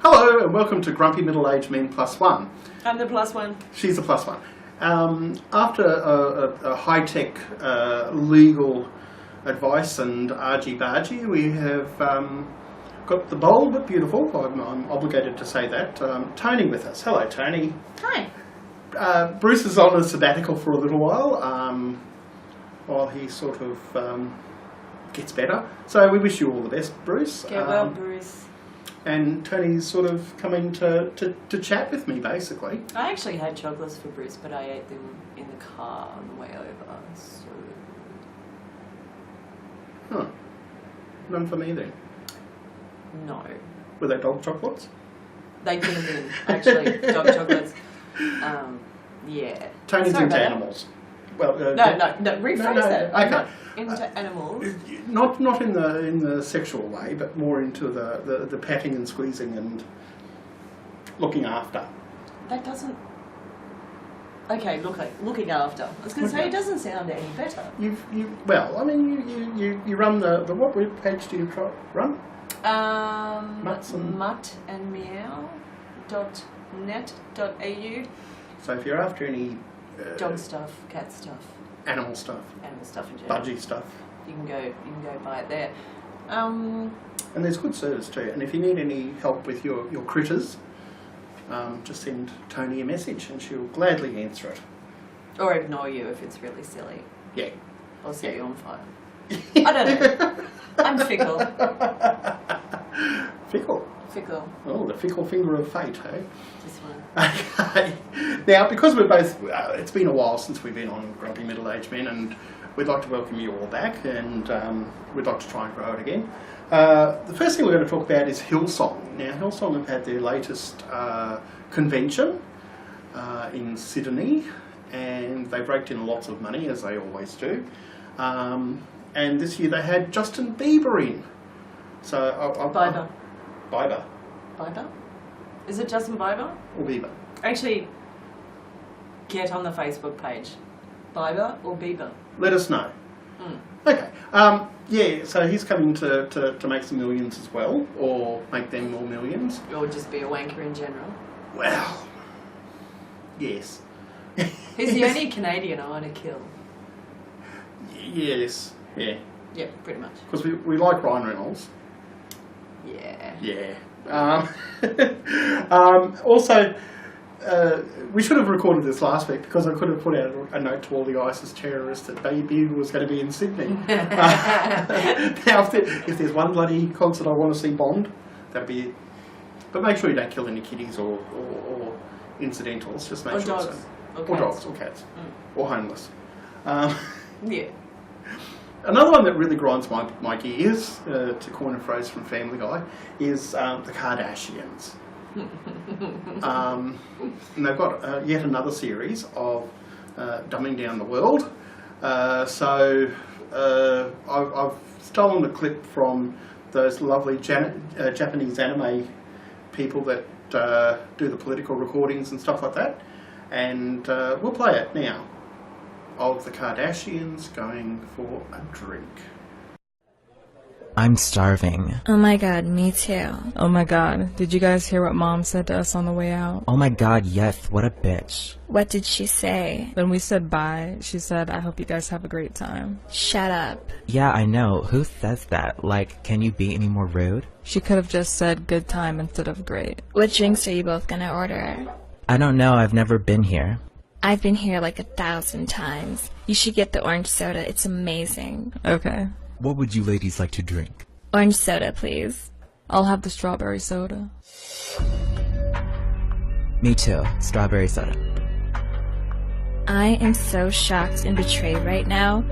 Hello and welcome to Grumpy Middle-Aged Men Plus One. I'm the plus one. She's the plus one. After a high-tech legal advice and arji barji, we have got the bold but beautiful, I'm obligated to say that, Toni with us. Hello, Toni. Hi. Bruce is on a sabbatical for a little while he sort of gets better. So we wish you all the best, Bruce. Get well, Bruce. And Toni's sort of coming to chat with me, basically. I actually had chocolates for Bruce, but I ate them in the car on the way over, so... Huh. None for me then? No. Were they dog chocolates? They could have been, actually, dog chocolates. Yeah. Toni's into animals. Well, no, rephrase that. Okay. Not into animals. Not in the sexual way, but more into the patting and squeezing and looking after. That doesn't... Okay, looking after. I was going to say, it doesn't sound any better. You run the what web page do you run? muttandmeow.net.au. So if you're after any dog stuff, cat stuff, animal stuff in general, budgie stuff, you can go buy it there. And there's good service too. And if you need any help with your critters, just send Toni a message and she'll gladly answer it. Or ignore you if it's really silly. Yeah. Or set you on fire. I don't know. I'm fickle. Fickle? Fickle. Oh, the fickle finger of fate, hey? This one. Okay. Now, because we're both, it's been a while since we've been on Grumpy Middle-Aged Men, and we'd like to welcome you all back, and we'd like to try and grow it again. The first thing we're going to talk about is Hillsong. Now, Hillsong have had their latest convention in Sydney, and they've raked in lots of money, as they always do. And this year they had Justin Beiber in. So Beiber. Beiber. Beiber? Is it Justin Beiber? Or Beiber? Actually, get on the Facebook page. Beiber or Beiber? Let us know. Okay. Yeah, so he's coming to make some millions as well, or make them more millions. Or just be a wanker in general. Well, yes. He's the only Canadian I want to kill. Yes, yeah. Yeah, pretty much. Because we like Ryan Reynolds. Yeah. Yeah. Also, we should have recorded this last week because I could have put out a note to all the ISIS terrorists that Beiber was going to be in Sydney. Now, if there's one bloody concert I want to see bombed, that'd be it. But make sure you don't kill any kiddies or incidentals. Just make sure dogs. or dogs or cats. Or homeless. Yeah. Another one that really grinds my gears, to coin a phrase from Family Guy, is the Kardashians. And they've got yet another series of dumbing down the world. So I've stolen a clip from those lovely Japanese anime people that do the political recordings and stuff like that. And we'll play it now, of the Kardashians going for a drink. I'm starving. Oh my god, me too. Oh my god, did you guys hear what Mom said to us on the way out? Oh my god, yes, what a bitch. What did she say? When we said bye, she said, I hope you guys have a great time. Shut up. Yeah, I know. Who says that? Like, can you be any more rude? She could have just said good time instead of great. What drinks are you both gonna order? I don't know, I've never been here. I've been here like 1,000 times. You should get the orange soda, it's amazing. Okay. What would you ladies like to drink? Orange soda, please. I'll have the strawberry soda. Me too. Strawberry soda. I am so shocked and betrayed right now.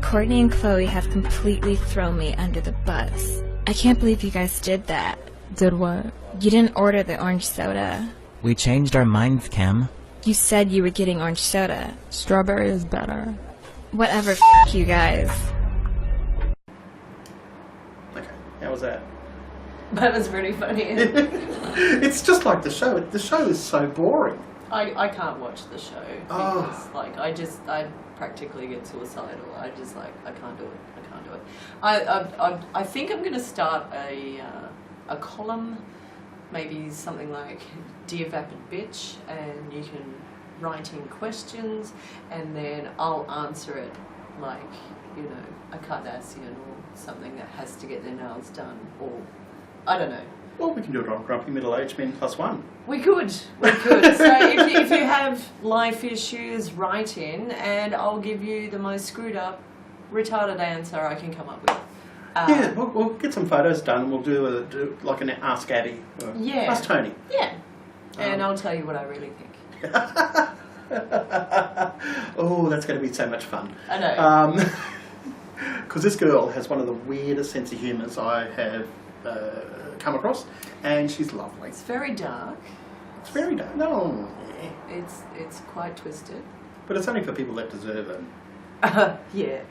Courtney and Chloe have completely thrown me under the bus. I can't believe you guys did that. Did what? You didn't order the orange soda. We changed our minds, Kim. You said you were getting orange soda. Strawberry is better. Whatever, you guys. Okay, how was that? That was pretty funny. It's just like the show. The show is so boring. I can't watch the show because I practically get suicidal. I can't do it. I think I'm going to start a column maybe something like Dear Vapid Bitch, and you can write in questions, and then I'll answer it like, you know, a Kardashian or something that has to get their nails done, or I don't know. Well, we can do it on Grumpy Middle-Aged Men +1. We could. So if you have life issues, write in, and I'll give you the most screwed up, retarded answer I can come up with. Yeah, we'll get some photos done. We'll do like an Ask Abby. Or Yeah. Ask Toni. Yeah. And I'll tell you what I really think. Oh, that's going to be so much fun. I know. Because this girl has one of the weirdest sense of humours I have come across, and she's lovely. It's very dark. It's very dark. No, yeah. It's quite twisted. But it's only for people that deserve it. Yeah.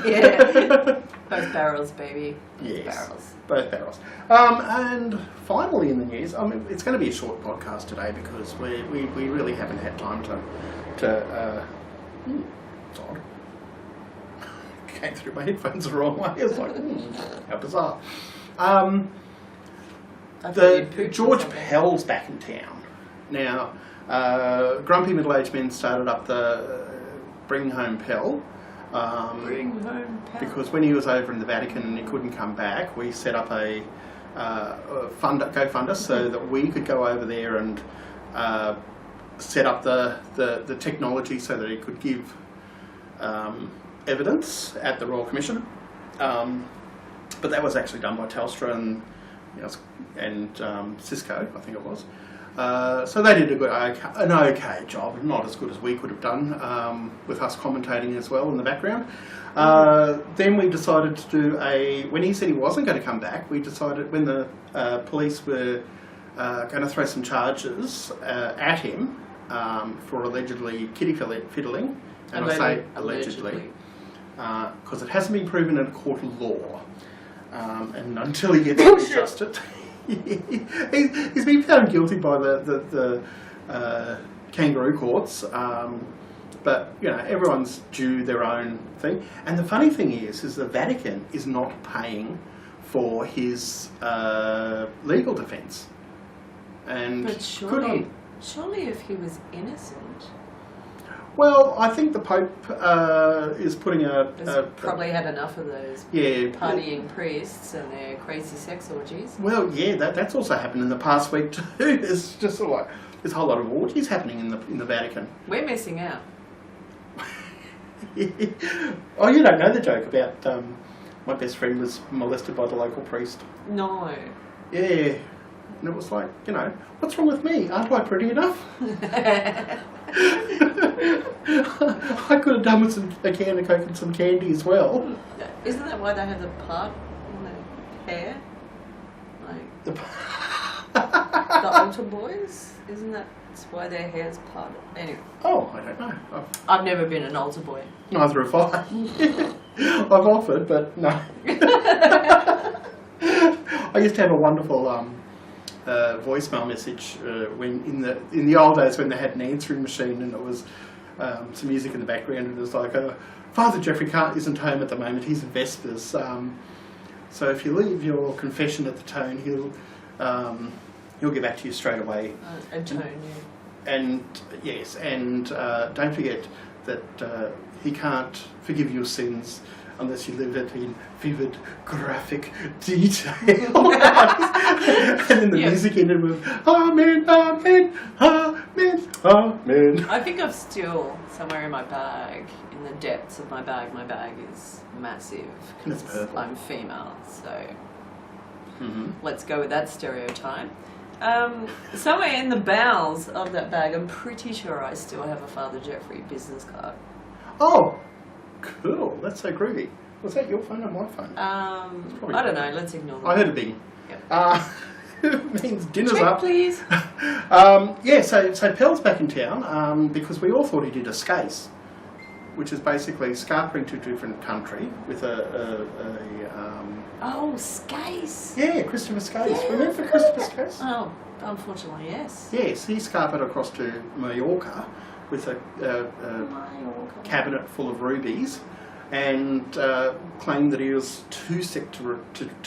Yeah. Both barrels, baby. Yes. Barrels. Both barrels. And finally in the news, I mean, it's going to be a short podcast today because we really haven't had time to it's odd. Came through my headphones the wrong way. It's like, how bizarre. George Pells back in town. Now, Grumpy Middle-Aged Men started up the Bring Home Pell. Bring Home Pell. Because when he was over in the Vatican and he couldn't come back, we set up a GoFund us so that we could go over there and set up the technology so that he could give evidence at the Royal Commission. But that was actually done by Telstra and Cisco, I think it was. So they did an okay job, not as good as we could have done, with us commentating as well in the background. Then we decided to do when he said he wasn't going to come back, we decided when the police were going to throw some charges at him for allegedly kitty fiddling, and I say allegedly, because it hasn't been proven in a court of law. And until he gets readjusted, he's been found guilty by the kangaroo courts. But you know, everyone's due their own thing. And the funny thing is the Vatican is not paying for his legal defence. And but surely if he was innocent. Well, I think the Pope is putting probably had enough of those partying priests and their crazy sex orgies. Well, yeah, that's also happened in the past week too. There's just sort of like there's a whole lot of orgies happening in the Vatican. We're missing out. Oh, you don't know the joke about my best friend was molested by the local priest. No. Yeah. And it was like, you know, what's wrong with me? Aren't I pretty enough? I could have done with a can of Coke and some candy as well. Isn't that why they have the part on their hair? Like the altar boys? Isn't that why their hair's parted? Anyway. Oh, I don't know. I've never been an altar boy. Neither have I. I've offered, but no. I used to have a wonderful voicemail message when in the old days when they had an answering machine and it was some music in the background and it was like Father Jeffrey isn't home at the moment, he's in Vespers, so if you leave your confession at the tone he'll get back to you straight away. A tone, yeah. And yes, and don't forget that he can't forgive your sins unless you live it in vivid, graphic detail. And then the music ended with Amen, Amen, Amen, Amen. I think I've still somewhere in my bag, in the depths of my bag is massive. And it's purple. I'm female, so let's go with that stereotype. Somewhere in the bowels of that bag, I'm pretty sure I still have a Father Jeffrey business card. Oh, cool. That's so groovy. Was that your phone or my phone? I don't know. Let's ignore that. I heard a bing. Yep. It means dinner's Check, up. please. Yeah, so Pell's back in town because we all thought he did a scase, which is basically scarpering to a different country with Oh, scase. Yeah, Christopher Scase. Yeah. Remember Christopher Scase? Oh, unfortunately, yes. Yes, he scarpered across to Mallorca with a cabinet full of rubies and claimed that he was too sick to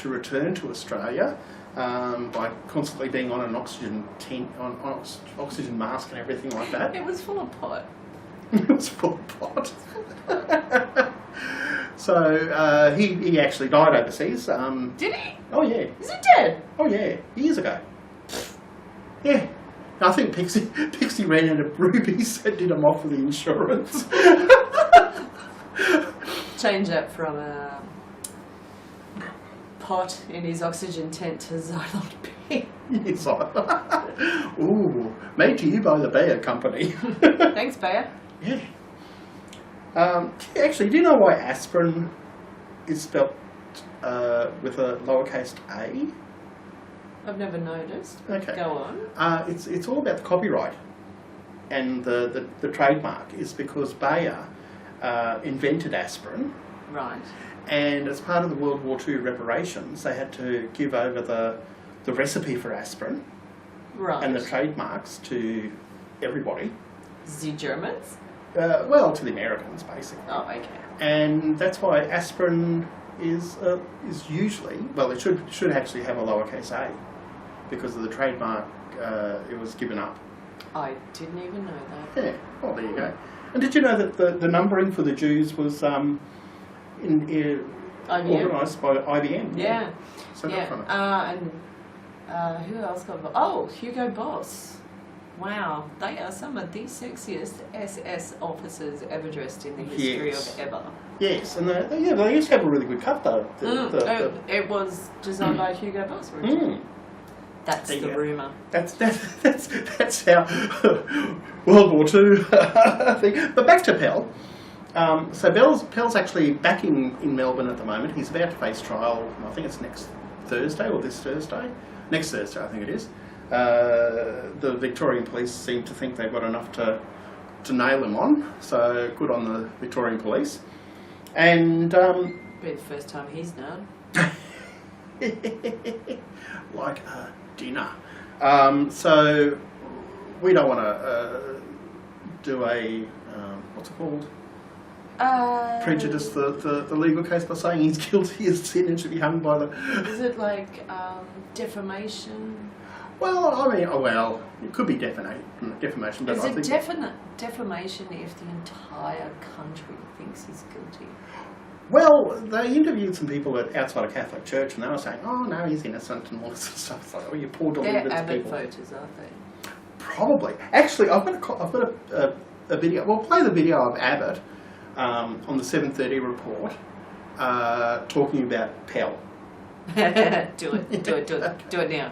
return to Australia by constantly being on an oxygen tent, on oxygen mask and everything like that. It was full of pot. It was full of pot. So he actually died overseas. Did he? Oh yeah. Is he dead? Oh yeah, years ago. Yeah. I think Pixie ran out of rubies and did them off with the insurance. Change that from a pot in his oxygen tent to Xylon P. Yes. Ooh, made to you by the Beiber company. Thanks, Beiber. Yeah. Actually, do you know why aspirin is spelt with a lowercase a? I've never noticed. Okay. Go on. It's all about the copyright, and the trademark is because Bayer invented aspirin, Right. and as part of the World War II reparations, they had to give over the recipe for aspirin Right. and the trademarks to everybody. The Germans? Well, to the Americans, basically. Oh, okay. And that's why aspirin is usually, well, it should actually have a lowercase a, because of the trademark. It was given up. I didn't even know that. Yeah. Well, there you go. And did you know that the numbering for the Jews was IBM? organised by IBM? Yeah. So Yeah. good from it. And who else got involved? Oh, Hugo Boss. Wow, they are some of the sexiest SS officers ever dressed in the history Yes. of ever. Yes, and they used to have a really good cut though. It was designed by Hugo Boss originally. That's There you the go. rumour. That's how World War II thing. But back to Pell. So Pell's actually back in Melbourne at the moment. He's about to face trial. I think it's next Thursday or this Thursday. Next Thursday, I think it is. The Victorian police seem to think they've got enough to nail him on. So good on the Victorian police. And Be the first time he's known. like a dinner. So we don't want to do a what's it called? Prejudice the legal case by saying he's guilty as sin and should be hung by the. Is it like defamation? Well, I mean, it could be defamation, but Is I it think defamation if the entire country thinks he's guilty? well, they interviewed some people outside a Catholic church, and they were saying, "Oh no, he's innocent," and all this sort of stuff. It's like, "Oh, you poor They're deluded avid people." voters, aren't they? Probably. Actually, I've got a video. We'll play the video of Abbott on the 7:30 report talking about Pell. Do it now.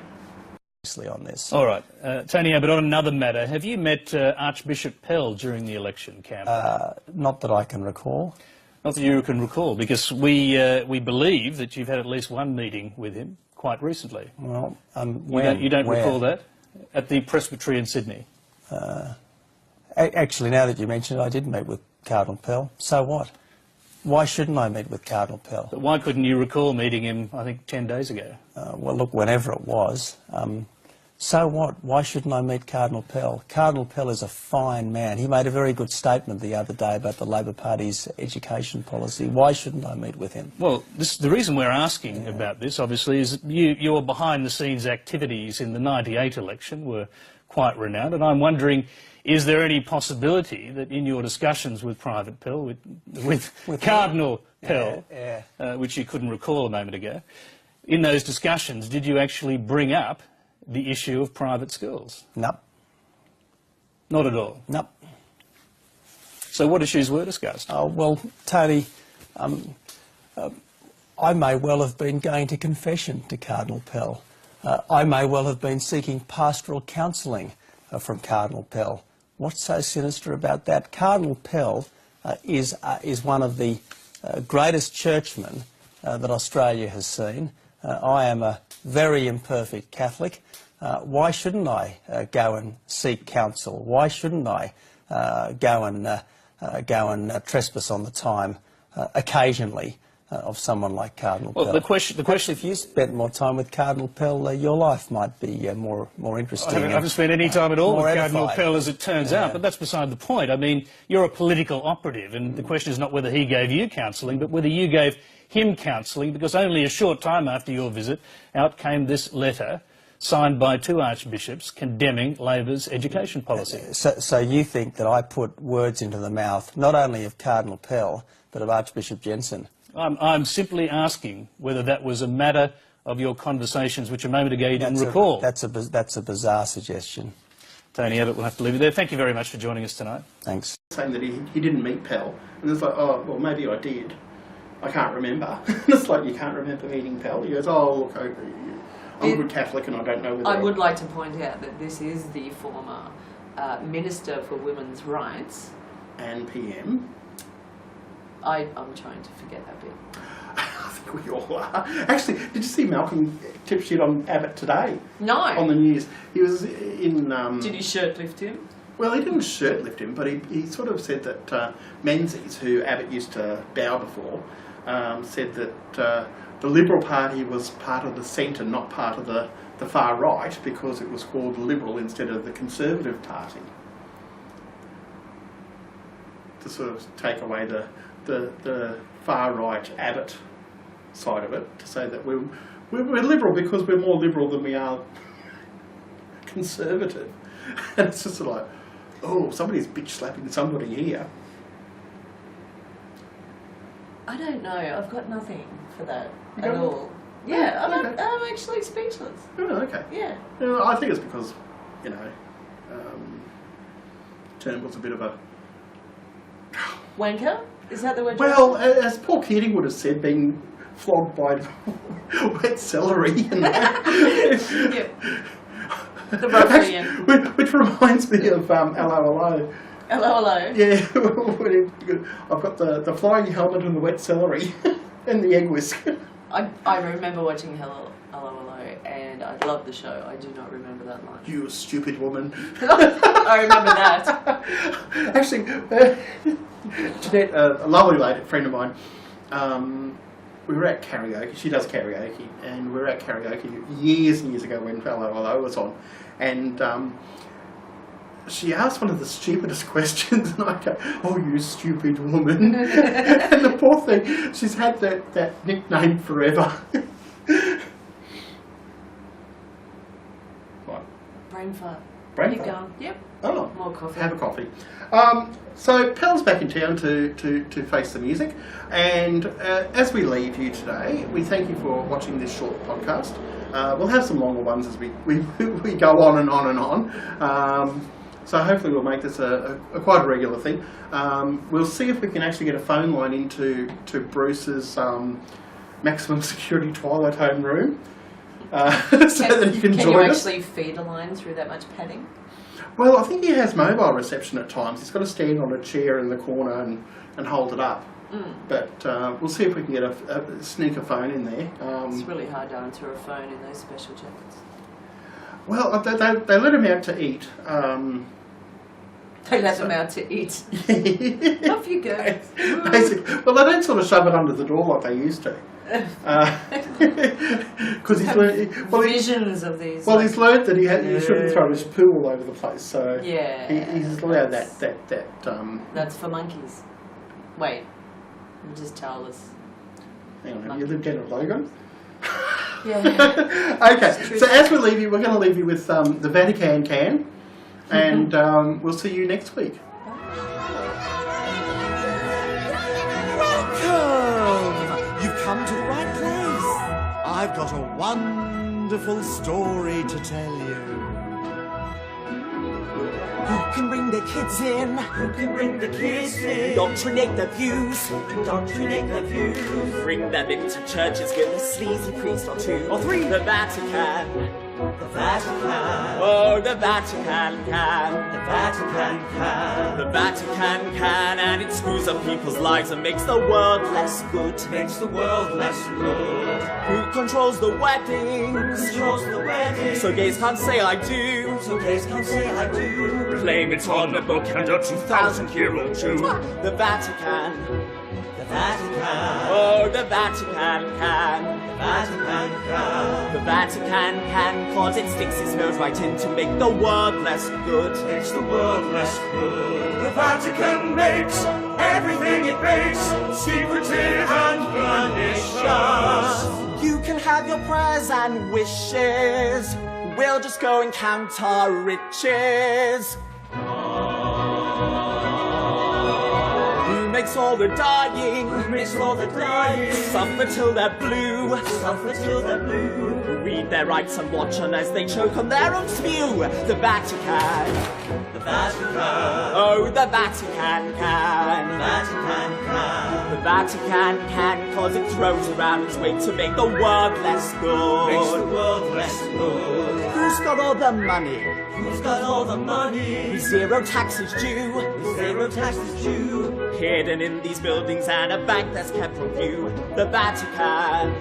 On this. All right. Tony Abbott, on another matter, have you met Archbishop Pell during the election campaign? Not that I can recall. Not that you can recall, because we believe that you've had at least one meeting with him quite recently. Well, You don't where? recall that? At the Presbytery in Sydney. Actually, now that you mention it, I did meet with Cardinal Pell. So what? Why shouldn't I meet with Cardinal Pell? But why couldn't you recall meeting him, I think, 10 days ago? Well, look, whenever it was. So what? Why shouldn't I meet Cardinal Pell? Cardinal Pell is a fine man. He made a very good statement the other day about the Labor Party's education policy. Why shouldn't I meet with him? Well, the reason we're asking about this, obviously, is that your behind-the-scenes activities in the '98 election were quite renowned, and I'm wondering, is there any possibility that in your discussions with Private Pell, with Cardinal Pell, which you couldn't recall a moment ago, in those discussions, did you actually bring up the issue of private schools? Nope. Not at all? Nope. So what issues were discussed? Oh, well, Tony, I may well have been going to confession to Cardinal Pell. I may well have been seeking pastoral counselling from Cardinal Pell. What's so sinister about that? Cardinal Pell is one of the greatest churchmen that Australia has seen. I am a very imperfect Catholic. Why shouldn't I go and seek counsel? Why shouldn't I go and trespass on the time occasionally of someone like Cardinal Well, Pell. the question, If you spent more time with Cardinal Pell, your life might be more interesting. I haven't spent any time at all more with Cardinal edified. Pell, as it turns out, but that's beside the point. I mean, you're a political operative, and the question is not whether he gave you counselling, but whether you gave him counselling, because only a short time after your visit, out came this letter signed by 2 archbishops condemning Labor's education policy. So you think that I put words into the mouth not only of Cardinal Pell, but of Archbishop Jensen? I'm simply asking whether that was a matter of your conversations, which a moment ago you didn't recall. That's a bizarre suggestion. Tony Abbott, we'll have to leave it there. Thank you very much for joining us tonight. Thanks. Saying that he didn't meet Pell, and it's like, oh, well, maybe I did. I can't remember. It's like, you can't remember meeting Pell. He goes, oh, look, I'm a good Catholic and I don't know whether... I would like to point out that this is the former Minister for Women's Rights. And PM. I'm trying to forget that bit. I think we all are. Actually, did you see Malcolm tip shit on Abbott today? No. On the news. He was in... Did he shirt lift him? Well, he didn't shirt lift him, but he sort of said that Menzies, who Abbott used to bow before, said that the Liberal Party was part of the centre, not part of the far right, because it was called Liberal instead of the Conservative Party. To sort of take away the far right Abbott side of it, to say that we're Liberal because we're more Liberal than we are Conservative. And it's just like, oh, somebody's bitch slapping somebody here. I don't know. I've got nothing for that You at don't? all. Yeah, Okay. I'm actually speechless. Oh, okay. Yeah. I think it's because, Turnbull's a bit of a... Wanker? Is that the word? Well, as Paul Keating would have said, being flogged by wet celery. And Yep. The ruffian. Actually, which reminds me of LOLO. Hello. Yeah, I've got the flying helmet and the wet celery and the egg whisk. I remember watching Hello, and I loved the show. I do not remember that line. You stupid woman. I remember that. Actually, Jeanette, a lovely lady, friend of mine, we were at karaoke. She does karaoke, and we were at karaoke years and years ago when LOLO was on, and she asked one of the stupidest questions, and I go, "Oh, you stupid woman!" And the poor thing, she's had that nickname forever. What? Brain fart. Brain Keep fart? going. Yep. Oh, More coffee. have a coffee. So Pel's back in town to face the music, and as we leave you today, we thank you for watching this short podcast. We'll have some longer ones as we go on and on and on. So hopefully we'll make this a quite a regular thing. We'll see if we can actually get a phone line into Bruce's maximum security twilight home room, so that he can join you us. actually feed a line through that much padding? Well, I think he has mobile reception at times. He's got to stand on a chair in the corner and hold it up. But we'll see if we can get a sneak a phone in there. It's really hard to answer a phone in those special jackets. Well, they let him out to eat. They let them out to eat. Off you go. Basically, well, they don't sort of shove it under the door like they used to. Because he's learned. Visions of these. Well, he's learned that he shouldn't throw his poo all over the place. So Yeah, he's allowed that. That's for monkeys. Wait, you just tell us. Hang on, have you lived down at Logan? Yeah. Okay, so as we leave you, we're going to leave you with the Vatican can, and we'll see you next week. Welcome! You've come to the right place. I've got a wonderful story to tell you. Who can bring their kids in? Who can bring the kids in? Indoctrinate their views. Indoctrinate their views. Bring them into churches with a sleazy priest or two or three. The Vatican. The Vatican. Oh, the Vatican can. The Vatican can. The Vatican can, and it screws up people's lives and makes the world less good. Makes the world less good. Who controls the weddings? Controls the weddings. So gays can't say I do. So gays can't say I do. Claim it's on the book and a 2,000-year-old Jew. The Vatican. The Vatican. Oh, the Vatican can. The Vatican can. The Vatican can, cause it sticks its nose right in to make the world less good. Makes the world less good. The Vatican makes everything it makes secretive and pernicious. You can have your prayers and wishes. We'll just go and count our riches. Who makes all the dying? Who makes all the dying? Suffer till they're blue. Suffer till they're blue. Read their rights and watch on as they choke on their own spew. The Vatican. The Vatican. Oh, the Vatican can. The Vatican can. The Vatican can, cause it throws around its weight to make the world less good. Makes the world less good. Who's got all the money? Who's got all the money? Zero taxes due. Zero taxes due. Hidden in these buildings and a bank that's kept from view. The Vatican.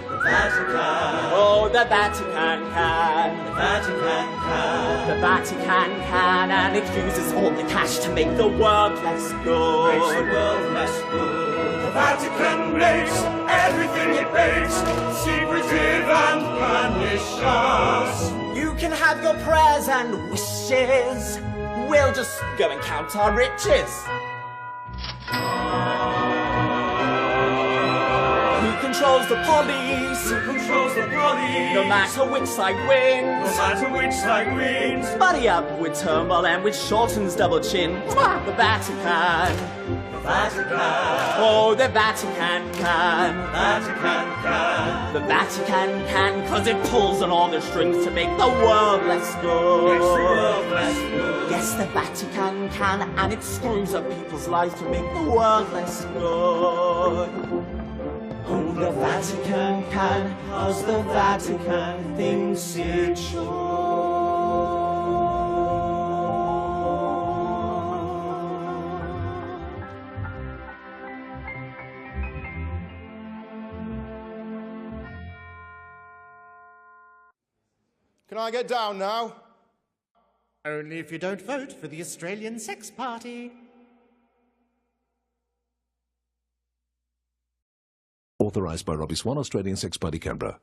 The Vatican. Oh, the Vatican can. The Vatican can. The Vatican can, and it uses all the cash to make the world less good. Makes the world less good. The Vatican makes everything it makes secretive and pernicious. You can have your prayers and wishes. We'll just go and count our riches. Who controls the police? Who controls the police? No matter which side wins. No matter which side wins. Buddy up with turmoil and with Shorten's double chin. Mwah! The Vatican. The Vatican. Oh, the Vatican can. The Vatican can. The Vatican can, cause it pulls on all the strings to make the world less good. Makes the world less good. Yes, the Vatican can, and it screws up people's lives to make the world less good. Oh, the Vatican can, cause the Vatican thinks it should. Can I get down now? Only if you don't vote for the Australian Sex Party. Authorised by Robbie Swan, Australian Sex Party, Canberra.